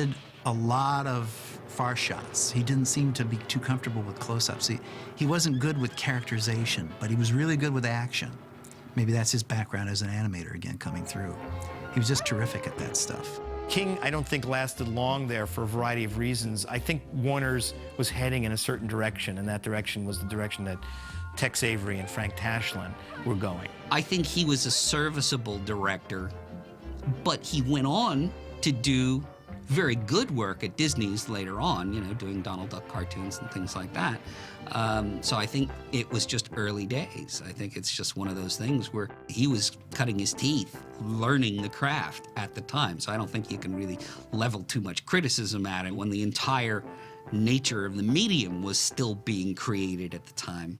did a lot of far shots. He didn't seem to be too comfortable with close-ups. He wasn't good with characterization, but he was really good with action. Maybe that's his background as an animator again coming through. He was just terrific at that stuff. King, I don't think, lasted long there for a variety of reasons. I think Warner's was heading in a certain direction, and that direction was the direction that Tex Avery and Frank Tashlin were going. I think he was a serviceable director, but he went on to do very good work at Disney's later on, you know, doing Donald Duck cartoons and things like that. So I think it was just early days. I think it's just one of those things where he was cutting his teeth, learning the craft at the time. So I don't think you can really level too much criticism at it when the entire nature of the medium was still being created at the time.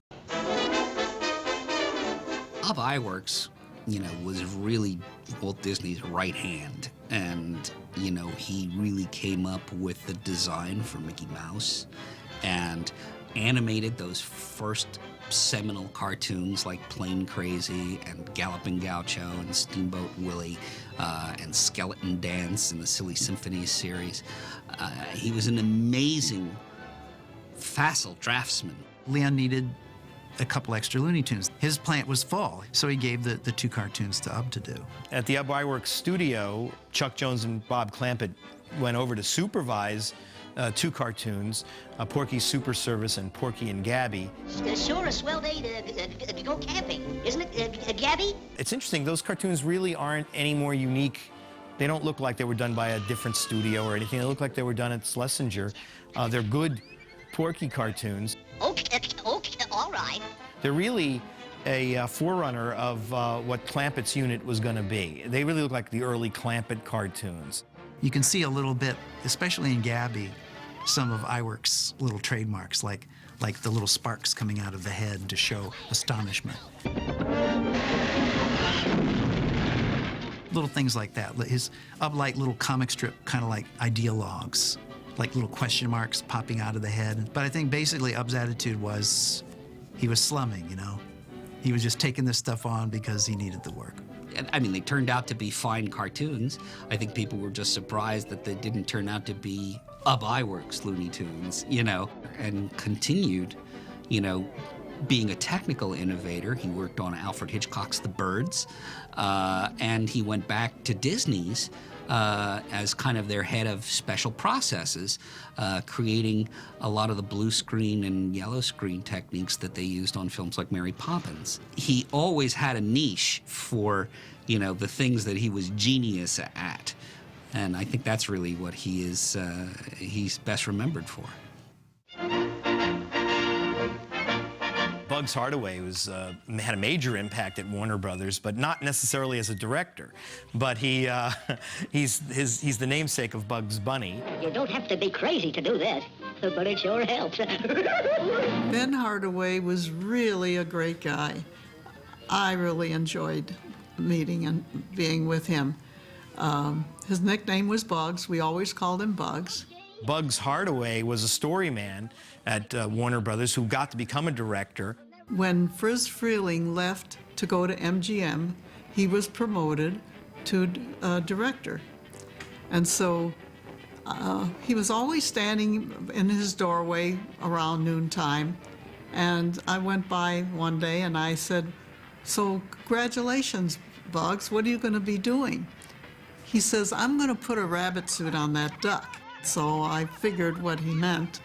Bob Iwerks, you know, was really Walt Disney's right hand. And, you know, he really came up with the design for Mickey Mouse and animated those first seminal cartoons like Plain Crazy and Galloping Gaucho and Steamboat Willie and Skeleton Dance and the Silly Symphonies series. He was an amazing, facile draftsman. Leon needed a couple extra Looney Tunes. His plant was full, so he gave the 2 cartoons to Ub to do. At the Ub Iwerks studio, Chuck Jones and Bob Clampett went over to supervise 2 cartoons, Porky's Super Service and Porky and Gabby. Sure a swell day to go camping, isn't it, Gabby? It's interesting, those cartoons really aren't any more unique. They don't look like they were done by a different studio or anything. They look like they were done at Schlesinger. They're good Porky cartoons. Okay, all right. They're really a forerunner of what Clampett's unit was going to be. They really look like the early Clampett cartoons. You can see a little bit, especially in Gabby, some of Iwerks' little trademarks, like the little sparks coming out of the head to show astonishment. Little things like that. His Ub-like little comic strip, kind of like ideologues, like little question marks popping out of the head. But I think basically Ub's attitude was he was slumming, you know? He was just taking this stuff on because he needed the work. I mean, they turned out to be fine cartoons. I think people were just surprised that they didn't turn out to be Ub Iwerks Looney Tunes, you know, and continued, you know, being a technical innovator. He worked on Alfred Hitchcock's The Birds, and he went back to Disney's as kind of their head of special processes, creating a lot of the blue screen and yellow screen techniques that they used on films like Mary Poppins. He always had a niche for, you know, the things that he was genius at. And I think that's really what he's best remembered for. Bugs Hardaway had a major impact at Warner Brothers, but not necessarily as a director. But he's the namesake of Bugs Bunny. You don't have to be crazy to do that, but it sure helps. Ben Hardaway was really a great guy. I really enjoyed meeting and being with him. His nickname was Bugs. We always called him Bugs. Bugs Hardaway was a story man at Warner Brothers who got to become a director. When Friz Freleng left to go to MGM, he was promoted to director. And so he was always standing in his doorway around noontime. And I went by one day and I said, "So congratulations, Bugs, what are you going to be doing?" He says, "I'm going to put a rabbit suit on that duck." So I figured what he meant.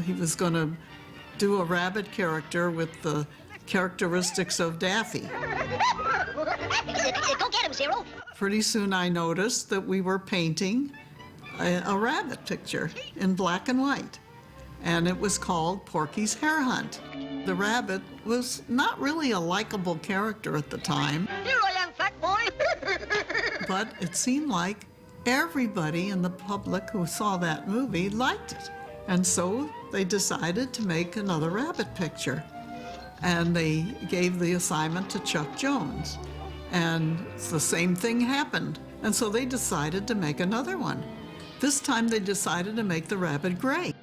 He was going to do a rabbit character with the characteristics of Daffy. Go get him, Zero. Pretty soon I noticed that we were painting a rabbit picture in black and white, and it was called Porky's Hare Hunt. The rabbit was not really a likable character at the time. Here I am, fat boy. But it seemed like everybody in the public who saw that movie liked it. And so they decided to make another rabbit picture. And they gave the assignment to Chuck Jones. And the same thing happened. And so they decided to make another one. This time they decided to make the rabbit gray.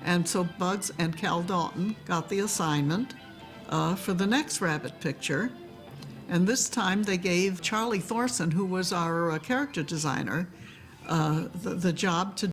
And so Bugs and Cal Dalton got the assignment for the next rabbit picture. And this time they gave Charlie Thorson, who was our character designer, the job to